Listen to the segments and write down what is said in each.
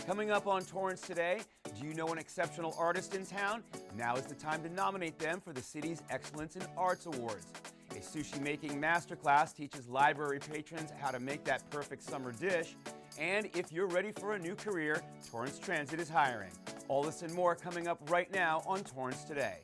Coming up on Torrance Today, do you know an exceptional artist in town? Now is the time to nominate them for the city's Excellence in Arts Awards. A sushi making masterclass teaches library patrons how to make that perfect summer dish. And if you're ready for a new career, Torrance Transit is hiring. All this and more coming up right now on Torrance Today.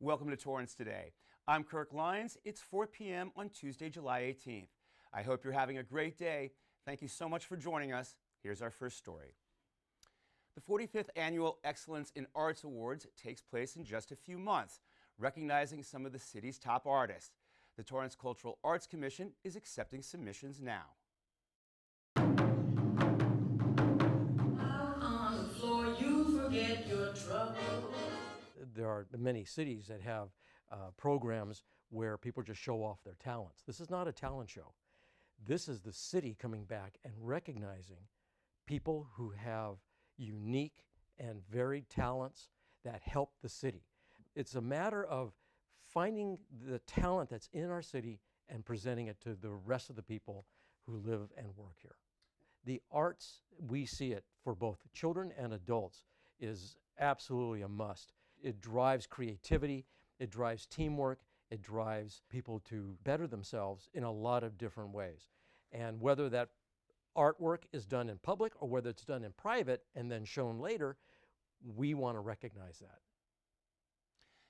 Welcome to Torrance Today. I'm Kirk Lyons. It's 4 p.m. on Tuesday, July 18th. I hope you're having a great day. Thank you so much for joining us. Here's our first story. The 45th Annual Excellence in Arts Awards takes place in just a few months, recognizing some of the city's top artists. The Torrance Cultural Arts Commission is accepting submissions now. On the floor, you forget your trouble. There are many cities that have programs where people just show off their talents. This is not a talent show. This is the city coming back and recognizing people who have unique and varied talents that help the city. It's a matter of finding the talent that's in our city and presenting it to the rest of the people who live and work here. The arts, we see it for both children and adults, is absolutely a must. It drives creativity, it drives teamwork, it drives people to better themselves in a lot of different ways. And whether that artwork is done in public or whether it's done in private and then shown later, we want to recognize that.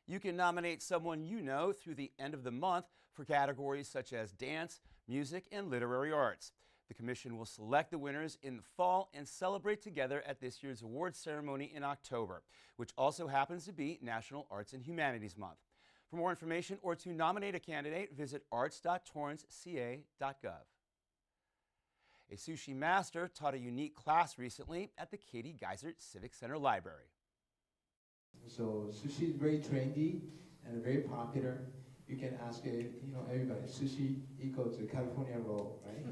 You can nominate someone you know through the end of the month for categories such as dance, music, and literary arts. The commission will select the winners in the fall and celebrate together at this year's awards ceremony in October, which also happens to be National Arts and Humanities Month. For more information or to nominate a candidate, visit arts.torranceca.gov. A sushi master taught a unique class recently at the Katie Geisert Civic Center Library. So sushi is very trendy and very popular. You can ask everybody, sushi equals to California roll, right?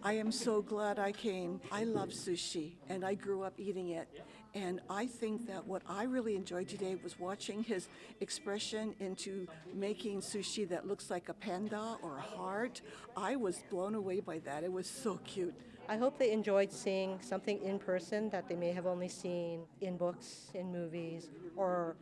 I am so glad I came. I love sushi, and I grew up eating it. And I think that what I really enjoyed today was watching his expression into making sushi that looks like a panda or a heart. I was blown away by that. It was so cute. I hope they enjoyed seeing something in person that they may have only seen in books, in movies, or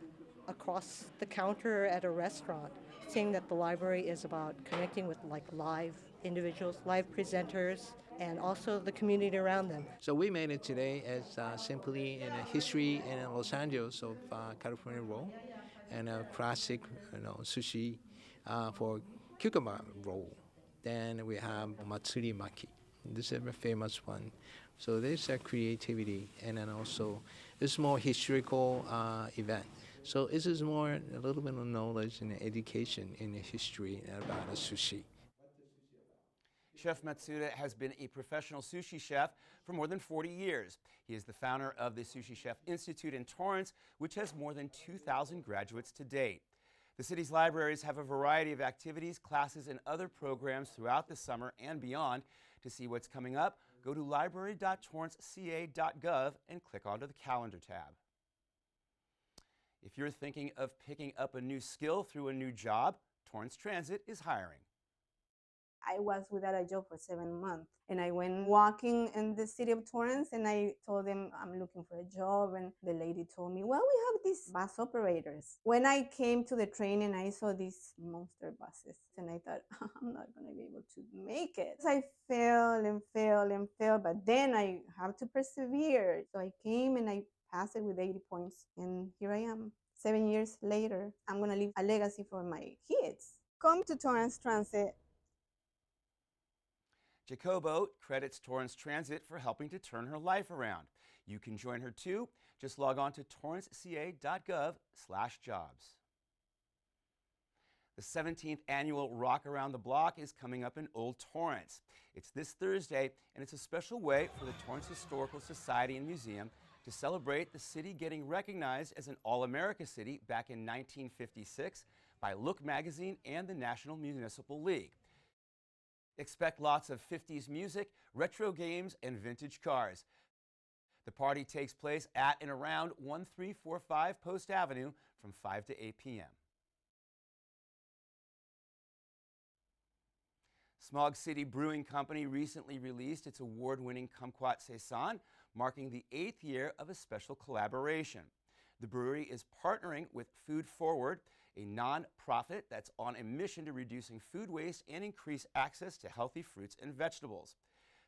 across the counter at a restaurant. Seeing that the library is about connecting with live individuals, live presenters, and also the community around them. So we made it today as simply in a history in Los Angeles of California roll and a classic sushi for cucumber roll. Then we have matsuri maki. This is a famous one. So there's a creativity, and then also it's more historical event. So this is more a little bit of knowledge and education in the history about sushi. Chef Matsuda has been a professional sushi chef for more than 40 years. He is the founder of the Sushi Chef Institute in Torrance, which has more than 2,000 graduates to date. The city's libraries have a variety of activities, classes, and other programs throughout the summer and beyond. To see what's coming up, go to library.torranceca.gov and click onto the calendar tab. If you're thinking of picking up a new skill through a new job, Torrance Transit is hiring. I was without a job for 7 months, and I went walking in the city of Torrance, and I told them I'm looking for a job, and the lady told me, well, we have these bus operators. When I came to the training, I saw these monster buses, and I thought, I'm not going to be able to make it. So I failed and failed and failed, but then I have to persevere. So I came and I passed it with 80 points, and here I am. 7 years later, I'm going to leave a legacy for my kids. Come to Torrance Transit. Jacobo credits Torrance Transit for helping to turn her life around. You can join her too. Just log on to torranceca.gov/jobs. The 17th annual Rock Around the Block is coming up in Old Torrance. It's this Thursday, and it's a special way for the Torrance Historical Society and Museum to celebrate the city getting recognized as an All-America City back in 1956 by Look Magazine and the National Municipal League. Expect lots of 50s music, retro games, and vintage cars. The party takes place at and around 1345 Post Avenue from 5 to 8 p.m. Smog City Brewing Company recently released its award-winning Kumquat Saison, marking the 8th year of a special collaboration. The brewery is partnering with Food Forward, a non-profit that's on a mission to reducing food waste and increase access to healthy fruits and vegetables.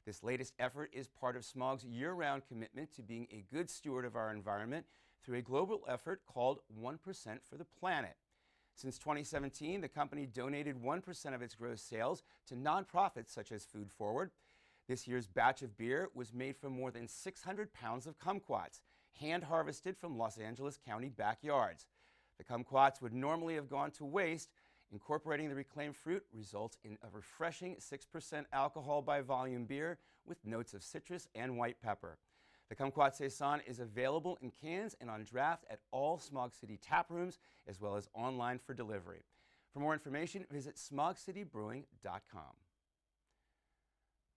This latest effort is part of Smog's year-round commitment to being a good steward of our environment through a global effort called 1% for the Planet. Since 2017, the company donated 1% of its gross sales to nonprofits such as Food Forward. This year's batch of beer was made from more than 600 pounds of kumquats, hand-harvested from Los Angeles County backyards. The kumquats would normally have gone to waste. Incorporating the reclaimed fruit results in a refreshing 6% alcohol by volume beer with notes of citrus and white pepper. The Kumquat Saison is available in cans and on draft at all Smog City tap rooms, as well as online for delivery. For more information, visit smogcitybrewing.com.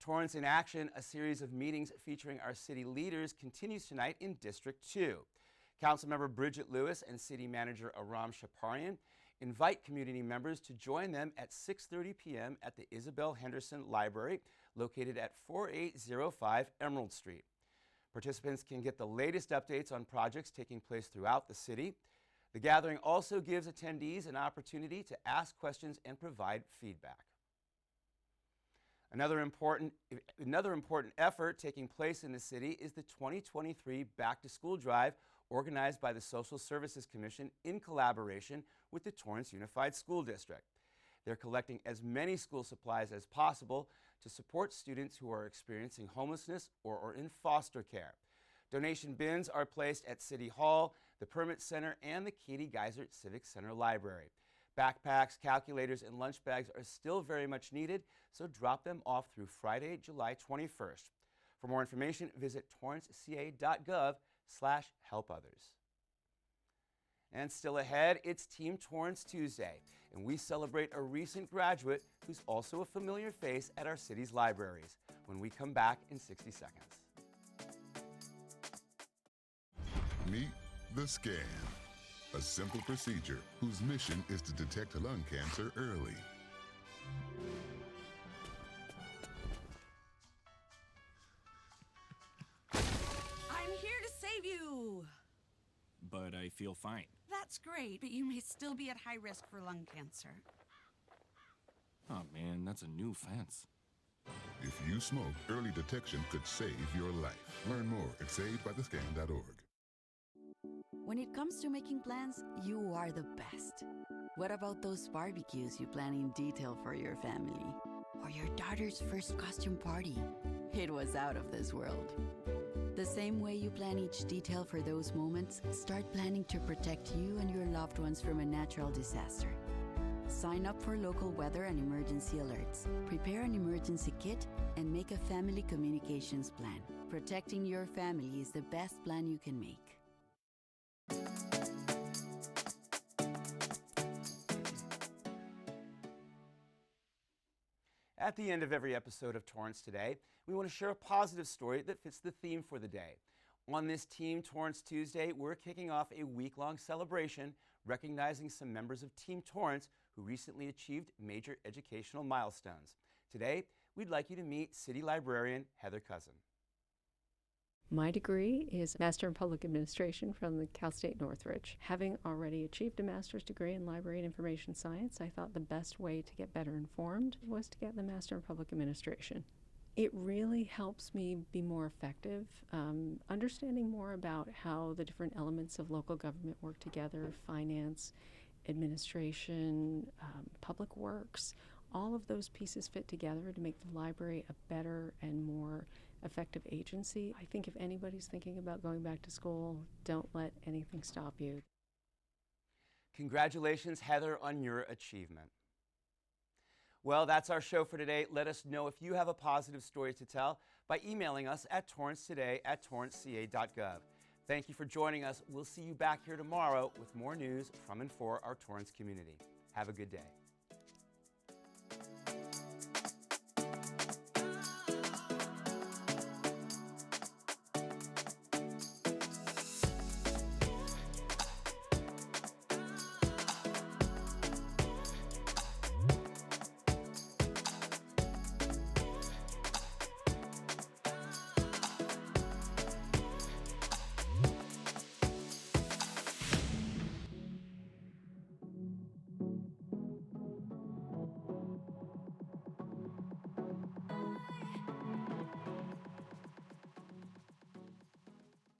Torrance in Action, a series of meetings featuring our city leaders, continues tonight in District 2. Councilmember Bridget Lewis and City Manager Aram Shaparian invite community members to join them at 6:30 p.m. at the Isabel Henderson Library, located at 4805 Emerald Street. Participants can get the latest updates on projects taking place throughout the city. The gathering also gives attendees an opportunity to ask questions and provide feedback. Another important effort taking place in the city is the 2023 Back to School Drive, organized by the Social Services Commission in collaboration with the Torrance Unified School District. They're collecting as many school supplies as possible to support students who are experiencing homelessness or are in foster care. Donation bins are placed at City Hall, the Permit Center, and the Katie Geisert Civic Center Library. Backpacks, calculators, and lunch bags are still very much needed, so drop them off through Friday, July 21st. For more information, visit torranceca.gov/helpothers. And still ahead, it's Team Torrance Tuesday, and we celebrate a recent graduate who's also a familiar face at our city's libraries when we come back in 60 seconds. Meet the scan, a simple procedure whose mission is to detect lung cancer early. I'm here to save you! But I feel fine. That's great, but you may still be at high risk for lung cancer. Oh man, that's a new fence. If you smoke, early detection could save your life. Learn more at savedbythescan.org. When it comes to making plans, you are the best. What about those barbecues you plan in detail for your family? Or your daughter's first costume party? It was out of this world. The same way you plan each detail for those moments, start planning to protect you and your loved ones from a natural disaster. Sign up for local weather and emergency alerts. Prepare an emergency kit and make a family communications plan. Protecting your family is the best plan you can make. At the end of every episode of Torrance Today, we want to share a positive story that fits the theme for the day. On this Team Torrance Tuesday, we're kicking off a week-long celebration recognizing some members of Team Torrance who recently achieved major educational milestones. Today, we'd like you to meet City Librarian Heather Cousin. My degree is Master in Public Administration from the Cal State Northridge. Having already achieved a master's degree in Library and Information Science, I thought the best way to get better informed was to get the Master in Public Administration. It really helps me be more effective, understanding more about how the different elements of local government work together, finance, administration, public works. All of those pieces fit together to make the library a better and more effective agency. I think if anybody's thinking about going back to school, don't let anything stop you. Congratulations, Heather, on your achievement. Well, that's our show for today. Let us know if you have a positive story to tell by emailing us at torrancetoday@torranceca.gov. Thank you for joining us. We'll see you back here tomorrow with more news from and for our Torrance community. Have a good day.